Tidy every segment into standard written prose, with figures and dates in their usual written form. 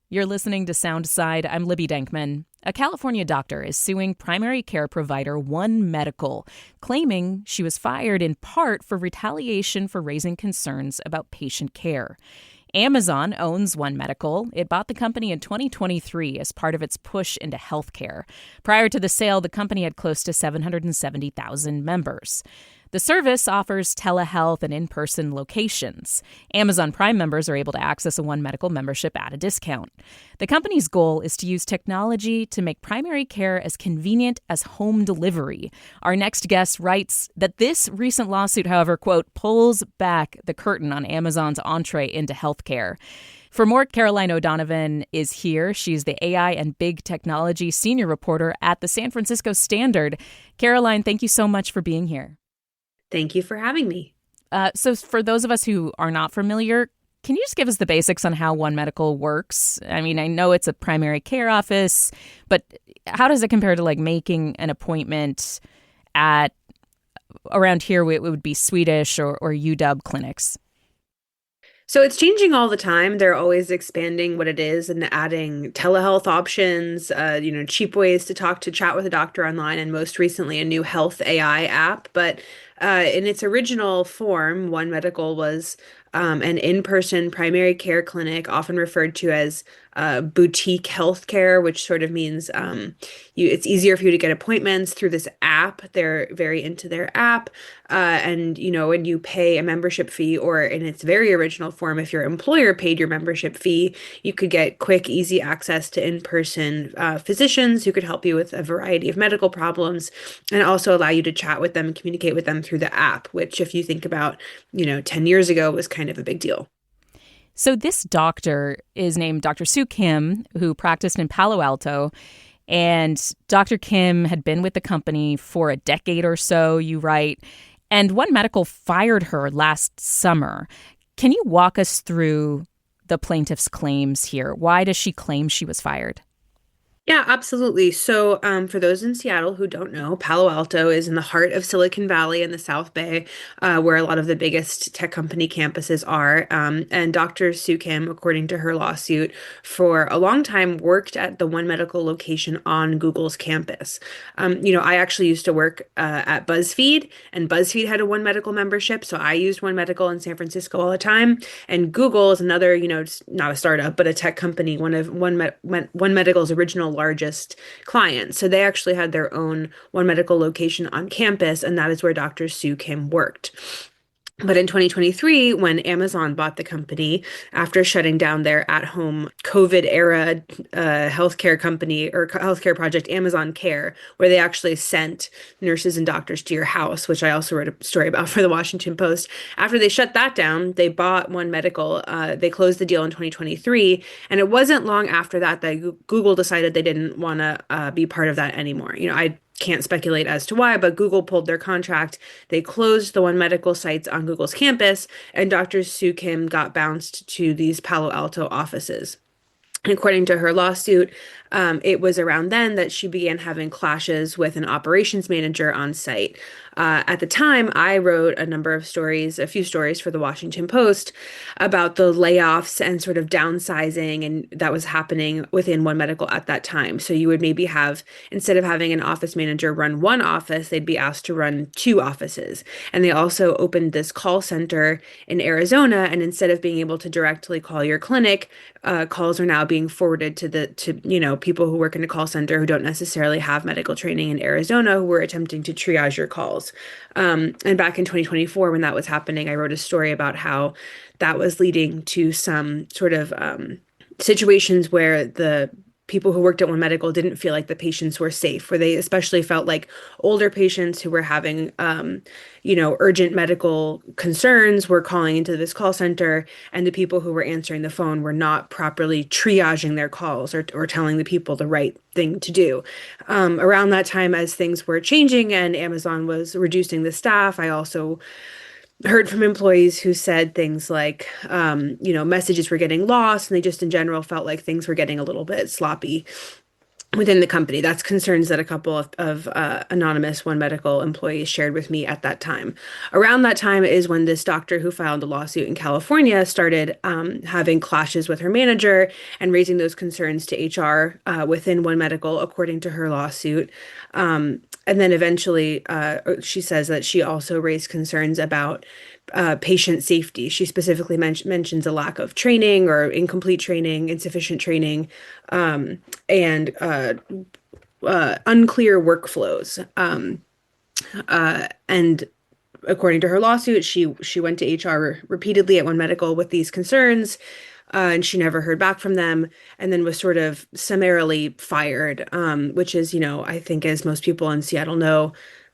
You're listening to Soundside. I'm Libby Denkman. A California doctor is suing primary care provider OneMedical, claiming she was fired in part for retaliation for raising concerns about patient care. Amazon owns OneMedical. It bought the company in 2023 as part of its push into healthcare. Prior to the sale, the company had close to 770,000 members. The service offers telehealth and in-person locations. Amazon Prime members are able to access a OneMedical membership at a discount. The company's goal is to use technology to make primary care as convenient as home delivery. Our next guest writes that this recent lawsuit, however, quote, pulls back the curtain on Amazon's entree into healthcare. For more, Caroline O'Donovan is here. She's the AI and big technology senior reporter at the San Francisco Standard. Caroline, thank you so much for being here. Thank you for having me. So for those of us who are not familiar, can you just give us the basics on how OneMedical works? I mean, I know it's a primary care office, but how does it compare to like making an appointment at around here? It would be Swedish or UW clinics. So it's changing all the time. They're always expanding what it is and adding telehealth options, cheap ways to chat with a doctor online, and most recently a new health AI app. But in its original form, OneMedical was an in-person primary care clinic, often referred to as boutique healthcare, which sort of means it's easier for you to get appointments through this app. They're very into their app. When you pay a membership fee, or in its very original form, if your employer paid your membership fee, you could get quick, easy access to in-person physicians who could help you with a variety of medical problems, and also allow you to chat with them and communicate with them through the app, which if you think about, 10 years ago was kind of a big deal. So this doctor is named Dr. Sue Kim, who practiced in Palo Alto. And Dr. Kim had been with the company for a decade or so, you write. And OneMedical fired her last summer. Can you walk us through the plaintiff's claims here? Why does she claim she was fired? Yeah, absolutely. So for those in Seattle who don't know, Palo Alto is in the heart of Silicon Valley in the South Bay, where a lot of the biggest tech company campuses are. And Dr. Sue Kim, according to her lawsuit, for a long time worked at the OneMedical location on Google's campus. I actually used to work at BuzzFeed, and BuzzFeed had a OneMedical membership. So I used OneMedical in San Francisco all the time. And Google is another, it's not a startup, but a tech company, one of OneMedical's original largest clients. So they actually had their own OneMedical location on campus, and that is where Dr. Sue Kim worked. But in 2023, when Amazon bought the company after shutting down their at-home COVID-era healthcare company or healthcare project, Amazon Care, where they actually sent nurses and doctors to your house, which I also wrote a story about for the Washington Post. After they shut that down, they bought OneMedical. They closed the deal in 2023, and it wasn't long after that Google decided they didn't want to be part of that anymore. I can't speculate as to why, but Google pulled their contract. They closed the OneMedical sites on Google's campus, and Dr. Sue Kim got bounced to these Palo Alto offices. And according to her lawsuit, it was around then that she began having clashes with an operations manager on site. At the time, I wrote a few stories for the Washington Post about the layoffs and sort of downsizing and that was happening within OneMedical at that time. So you would maybe have, instead of having an office manager run one office, they'd be asked to run two offices. And they also opened this call center in Arizona. And instead of being able to directly call your clinic, calls are now being forwarded to people who work in a call center who don't necessarily have medical training in Arizona, who were attempting to triage your calls. And back in 2024, when that was happening, I wrote a story about how that was leading to some sort of situations where the people who worked at OneMedical didn't feel like the patients were safe, where they especially felt like older patients who were having, urgent medical concerns were calling into this call center, and the people who were answering the phone were not properly triaging their calls or telling the people the right thing to do. Around that time, as things were changing and Amazon was reducing the staff, I also heard from employees who said things like, messages were getting lost, and they just in general felt like things were getting a little bit sloppy. within the company. That's concerns that a couple of anonymous OneMedical employees shared with me at that time. Around that time is when this doctor who filed a lawsuit in California started having clashes with her manager and raising those concerns to HR within OneMedical, according to her lawsuit. And then eventually, she says that she also raised concerns about patient safety. She specifically mentions a lack of training or incomplete training, insufficient training, and unclear workflows. And according to her lawsuit, she went to HR repeatedly at OneMedical with these concerns, and she never heard back from them, and then was sort of summarily fired, which is, I think, as most people in Seattle know,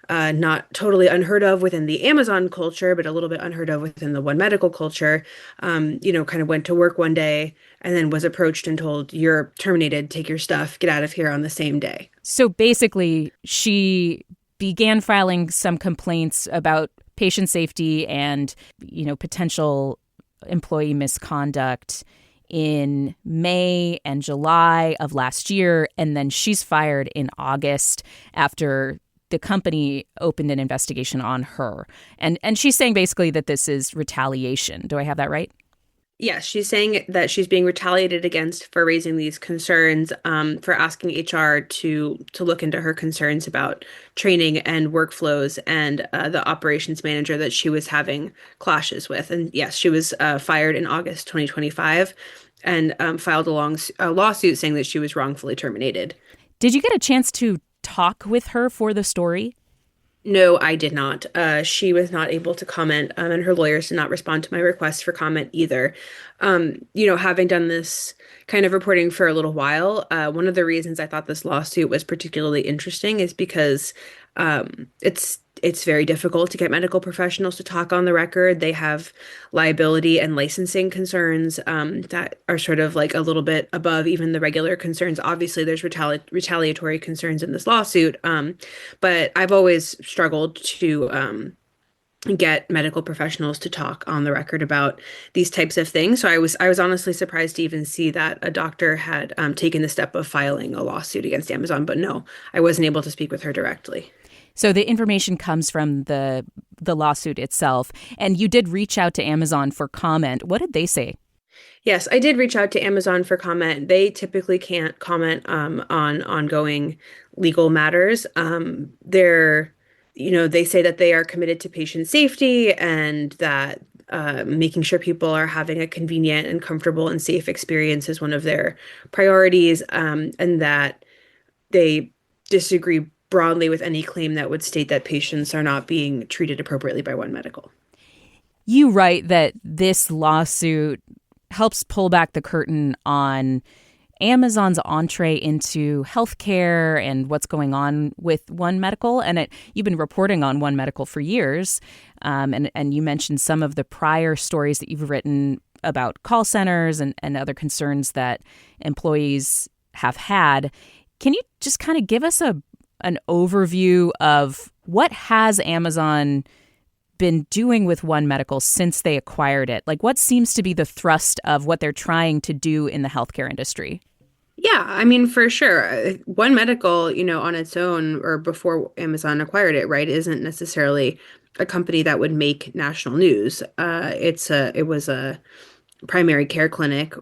not totally unheard of within the Amazon culture, but a little bit unheard of within the OneMedical culture. Kind of went to work one day and then was approached and told, "You're terminated, take your stuff, get out of here," on the same day. So basically, she began filing some complaints about patient safety and, potential employee misconduct in May and July of last year. And then she's fired in August after the company opened an investigation on her. And she's saying basically that this is retaliation. Do I have that right? Yes, she's saying that she's being retaliated against for raising these concerns, for asking HR to look into her concerns about training and workflows and the operations manager that she was having clashes with. And yes, she was fired in August 2025 and filed a lawsuit saying that she was wrongfully terminated. Did you get a chance to talk with her for the story? No, I did not. She was not able to comment, and her lawyers did not respond to my request for comment either. Having done this kind of reporting for a little while, one of the reasons I thought this lawsuit was particularly interesting is because it's very difficult to get medical professionals to talk on the record. They have liability and licensing concerns that are sort of like a little bit above even the regular concerns. Obviously, there's retaliatory concerns in this lawsuit, but I've always struggled to get medical professionals to talk on the record about these types of things. So I was honestly surprised to even see that a doctor had taken the step of filing a lawsuit against Amazon. But no, I wasn't able to speak with her directly. So the information comes from the lawsuit itself, and you did reach out to Amazon for comment. What did they say? Yes, I did reach out to Amazon for comment. They typically can't comment on ongoing legal matters. They say that they are committed to patient safety and that making sure people are having a convenient and comfortable and safe experience is one of their priorities, and that they disagree broadly with any claim that would state that patients are not being treated appropriately by OneMedical. You write that this lawsuit helps pull back the curtain on Amazon's entree into healthcare and what's going on with OneMedical. And you've been reporting on OneMedical for years. And you mentioned some of the prior stories that you've written about call centers and other concerns that employees have had. Can you just kind of give us an overview of what has Amazon been doing with OneMedical since they acquired it? Like, what seems to be the thrust of what they're trying to do in the healthcare industry? Yeah, I mean, for sure. OneMedical, on its own or before Amazon acquired it, right, isn't necessarily a company that would make national news. It was a primary care clinic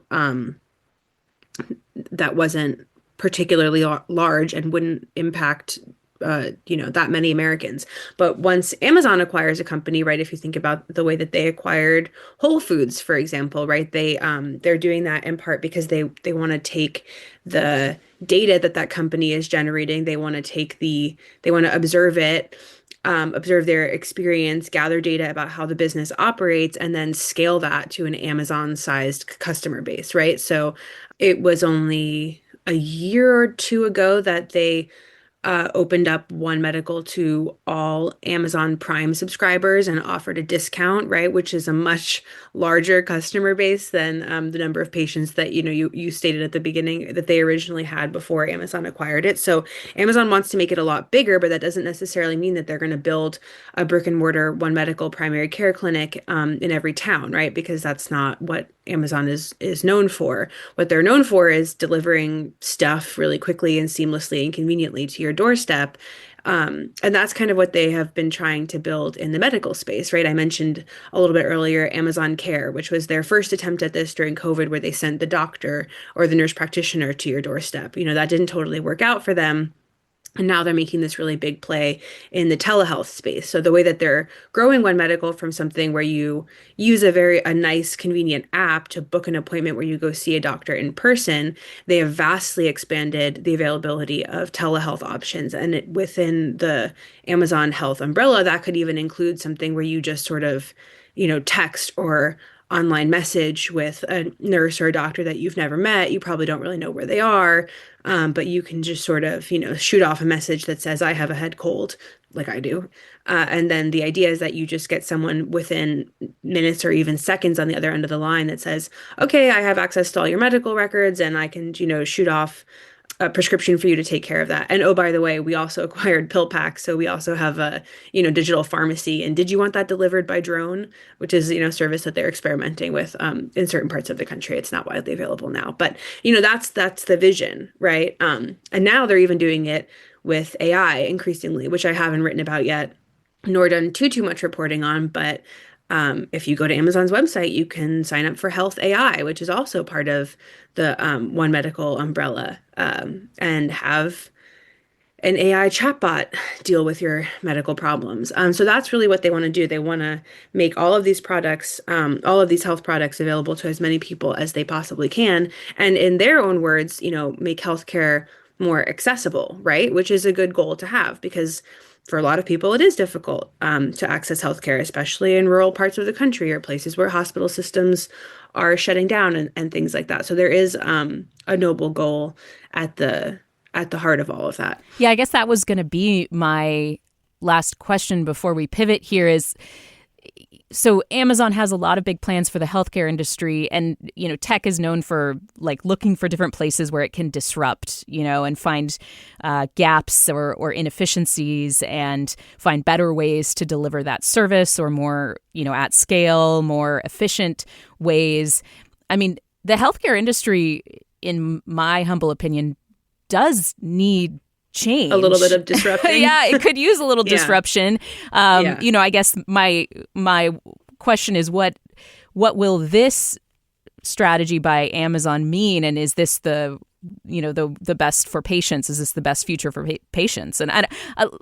that wasn't particularly large and wouldn't impact that many Americans. But once Amazon acquires a company, right, if you think about the way that they acquired Whole Foods, for example, right, they're doing that in part because they want to take the data that company is generating. They want to observe it, observe their experience, gather data about how the business operates, and then scale that to an Amazon-sized customer base, right? So it was only a year or two ago that they opened up OneMedical to all Amazon Prime subscribers and offered a discount, right, which is a much larger customer base than the number of patients that you stated at the beginning that they originally had before Amazon acquired it. So Amazon wants to make it a lot bigger, but that doesn't necessarily mean that they're going to build a brick and mortar OneMedical primary care clinic in every town, right? Because that's not what Amazon is known for. What they're known for is delivering stuff really quickly and seamlessly and conveniently to your doorstep. And that's kind of what they have been trying to build in the medical space, right? I mentioned a little bit earlier Amazon Care, which was their first attempt at this during COVID, where they sent the doctor or the nurse practitioner to your doorstep. That didn't totally work out for them. And now they're making this really big play in the telehealth space. So the way that they're growing OneMedical from something where you use a nice, convenient app to book an appointment where you go see a doctor in person, they have vastly expanded the availability of telehealth options. And within the Amazon Health umbrella, that could even include something where you just sort of, text or online message with a nurse or a doctor that you've never met. You probably don't really know where they are, but you can just sort of, shoot off a message that says, I have a head cold, like I do. And then the idea is that you just get someone within minutes or even seconds on the other end of the line that says, okay, I have access to all your medical records and I can, shoot off a prescription for you to take care of that. And oh, by the way, we also acquired PillPack, so we also have a digital pharmacy. And did you want that delivered by drone, which is service that they're experimenting with in certain parts of the country. It's not widely available now, but that's the vision, right? And now they're even doing it with AI increasingly, which I haven't written about yet, nor done too much reporting on, but if you go to Amazon's website, you can sign up for Health AI, which is also part of the OneMedical umbrella, and have an AI chatbot deal with your medical problems. So that's really what they want to do. They want to make all of these products, all of these health products available to as many people as they possibly can. And in their own words, make healthcare more accessible, right? Which is a good goal to have because for a lot of people, it is difficult to access healthcare, especially in rural parts of the country or places where hospital systems are shutting down and things like that. So there is a noble goal at the heart of all of that. Yeah, I guess that was going to be my last question before we pivot here is, so Amazon has a lot of big plans for the healthcare industry, and tech is known for like looking for different places where it can disrupt, and find gaps or inefficiencies and find better ways to deliver that service or more, at scale, more efficient ways. I mean, the healthcare industry, in my humble opinion, does need change. A little bit of disrupting. Yeah, it could use a little disruption. I guess my question is what will this strategy by Amazon mean, and is this the best for patients? Is this the best future for patients? And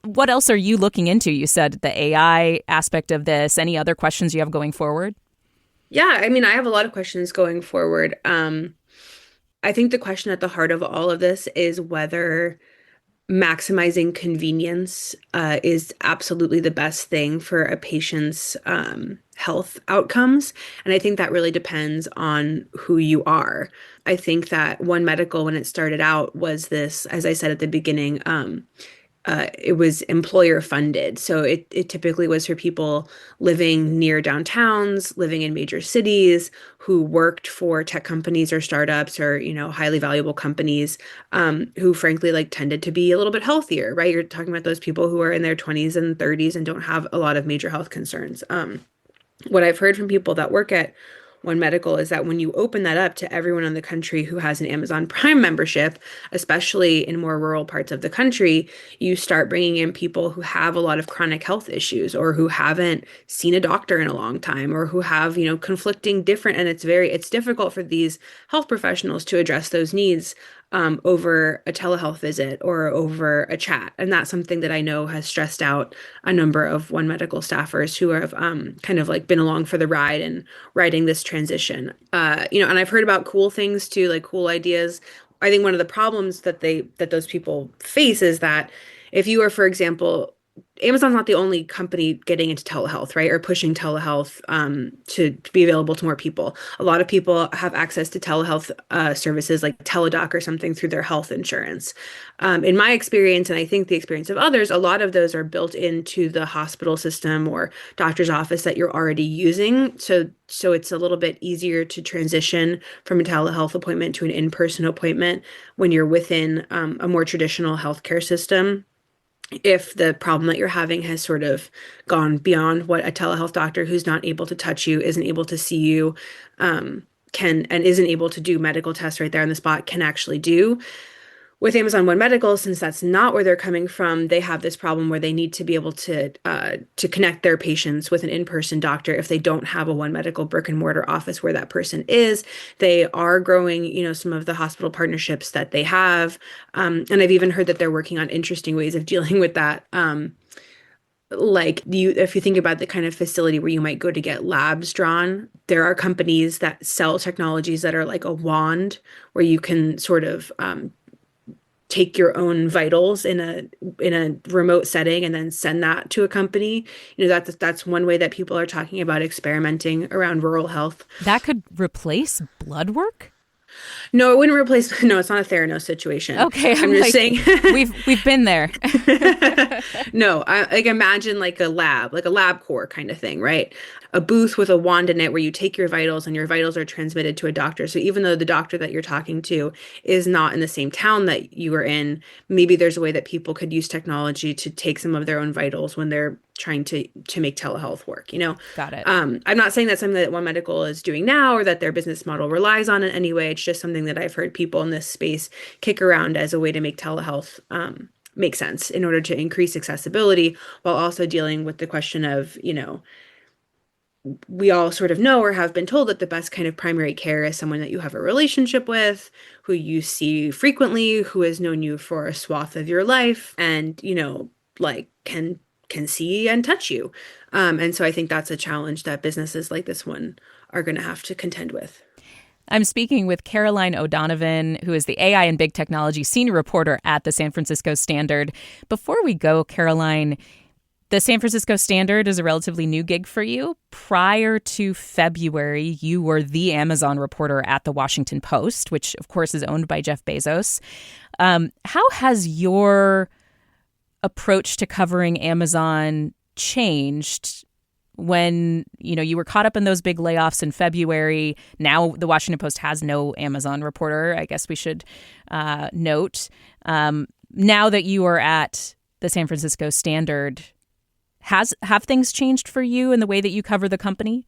what else are you looking into? You said the AI aspect of this. Any other questions you have going forward? Yeah, I mean, I have a lot of questions going forward. I think the question at the heart of all of this is whether maximizing convenience is absolutely the best thing for a patient's health outcomes. And I think that really depends on who you are. I think that OneMedical, when it started out, was this, as I said at the beginning, it was employer funded. So it typically was for people living near downtowns, living in major cities, who worked for tech companies or startups or, highly valuable companies, who frankly tended to be a little bit healthier, right? You're talking about those people who are in their 20s and 30s and don't have a lot of major health concerns. What I've heard from people that work at OneMedical is that when you open that up to everyone in the country who has an Amazon Prime membership, especially in more rural parts of the country, you start bringing in people who have a lot of chronic health issues or who haven't seen a doctor in a long time or who have, conflicting different, and it's difficult for these health professionals to address those needs over a telehealth visit or over a chat. And that's something that I know has stressed out a number of OneMedical staffers who have kind of been along for the ride and riding this transition. And I've heard about cool things too, like cool ideas. I think one of the problems that those people face is that if you are, for example, Amazon's not the only company getting into telehealth, right? Or pushing telehealth to be available to more people. A lot of people have access to telehealth services like Teladoc or something through their health insurance. In my experience, and I think the experience of others, a lot of those are built into the hospital system or doctor's office that you're already using. So it's a little bit easier to transition from a telehealth appointment to an in-person appointment when you're within a more traditional healthcare system. If the problem that you're having has sort of gone beyond what a telehealth doctor who's not able to touch you, isn't able to see you, can and isn't able to do medical tests right there on the spot can actually do. With Amazon OneMedical, since that's not where they're coming from, they have this problem where they need to be able to connect their patients with an in-person doctor if they don't have a OneMedical brick and mortar office where that person is. They are growing, some of the hospital partnerships that they have, and I've even heard that they're working on interesting ways of dealing with that. Like if you think about the kind of facility where you might go to get labs drawn, there are companies that sell technologies that are like a wand where you can sort of take your own vitals in a remote setting and then send that to a company. That's one way that people are talking about experimenting around rural health. That could replace blood work? No, it wouldn't replace. No, it's not a Theranos situation. Okay, I'm just saying we've been there. No, imagine like a lab core kind of thing, right? A booth with a wand in it where you take your vitals and your vitals are transmitted to a doctor. So even though the doctor that you're talking to is not in the same town that you are in, maybe there's a way that people could use technology to take some of their own vitals when they're trying to make telehealth work, Got it. I'm not saying that's something that OneMedical is doing now or that their business model relies on in any way. It's just something that I've heard people in this space kick around as a way to make telehealth make sense in order to increase accessibility while also dealing with the question of, we all sort of know or have been told that the best kind of primary care is someone that you have a relationship with, who you see frequently, who has known you for a swath of your life and, like can see and touch you. And so I think that's a challenge that businesses like this one are going to have to contend with. I'm speaking with Caroline O'Donovan, who is the AI and Big Technology Senior Reporter at the San Francisco Standard. Before we go, Caroline, the San Francisco Standard is a relatively new gig for you. Prior to February, you were the Amazon reporter at the Washington Post, which, of course, is owned by Jeff Bezos. How has your approach to covering Amazon changed when, you were caught up in those big layoffs in February? Now the Washington Post has no Amazon reporter, I guess we should note. Now that you are at the San Francisco Standard, have things changed for you in the way that you cover the company?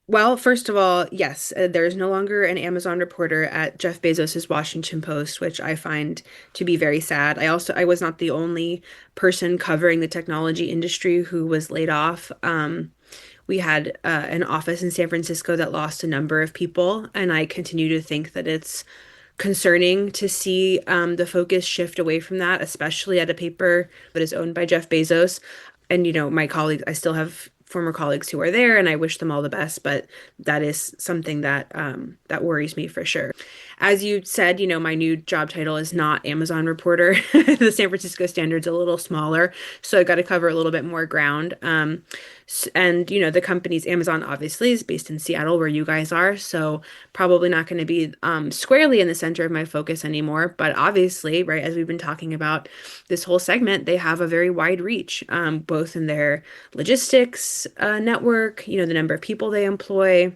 Well, first of all, yes, there is no longer an Amazon reporter at Jeff Bezos's Washington Post, which I find to be very sad. I was not the only person covering the technology industry who was laid off. We had an office in San Francisco that lost a number of people, and I continue to think that it's concerning to see the focus shift away from that, especially at a paper that is owned by Jeff Bezos. And, my colleagues, I still have former colleagues who are there, and I wish them all the best, but that is something that that worries me for sure. As you said, my new job title is not Amazon reporter. The San Francisco Standard's a little smaller, so I got to cover a little bit more ground. And, the company's Amazon obviously is based in Seattle where you guys are, so probably not going to be squarely in the center of my focus anymore. But obviously, right, as we've been talking about this whole segment, they have a very wide reach, both in their logistics network, the number of people they employ.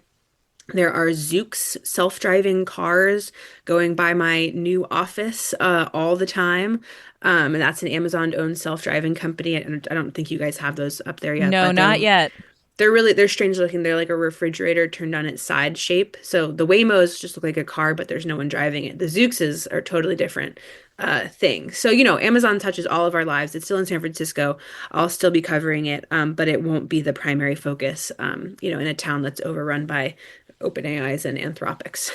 There are Zoox self-driving cars going by my new office all the time. And that's an Amazon-owned self-driving company. I don't think you guys have those up there yet. No, not yet. They're strange looking. They're like a refrigerator turned on its side shape. So the Waymos just look like a car, but there's no one driving it. The Zooxes are totally different thing. So, Amazon touches all of our lives. It's still in San Francisco. I'll still be covering it, but it won't be the primary focus, in a town that's overrun by OpenAIs and Anthropics.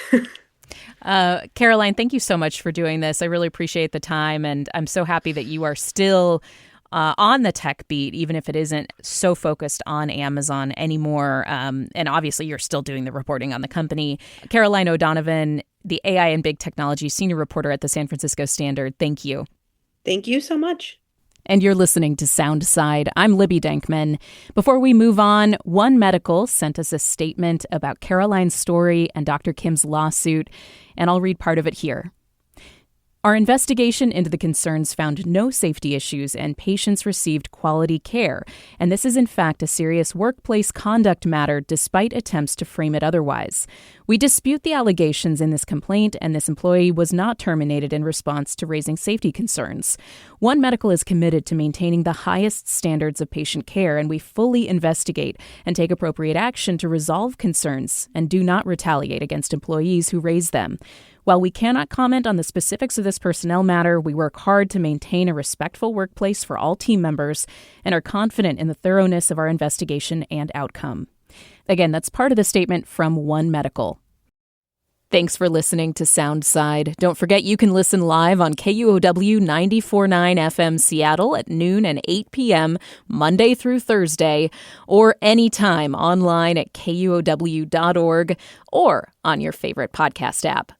Caroline, thank you so much for doing this. I really appreciate the time, and I'm so happy that you are still on the tech beat, even if it isn't so focused on Amazon anymore. And obviously, you're still doing the reporting on the company. Caroline O'Donovan, the AI and Big Technology Senior Reporter at the San Francisco Standard, thank you. Thank you so much. And you're listening to Sound Side. I'm Libby Denkman. Before we move on, OneMedical sent us a statement about Caroline's story and Dr. Kim's lawsuit, and I'll read part of it here. Our investigation into the concerns found no safety issues and patients received quality care, and this is in fact a serious workplace conduct matter despite attempts to frame it otherwise. We dispute the allegations in this complaint, and this employee was not terminated in response to raising safety concerns. OneMedical is committed to maintaining the highest standards of patient care, and we fully investigate and take appropriate action to resolve concerns and do not retaliate against employees who raise them. While we cannot comment on the specifics of this personnel matter, we work hard to maintain a respectful workplace for all team members and are confident in the thoroughness of our investigation and outcome. Again, that's part of the statement from OneMedical. Thanks for listening to Soundside. Don't forget you can listen live on KUOW 94.9 FM Seattle at noon and 8 p.m. Monday through Thursday, or anytime online at KUOW.org or on your favorite podcast app.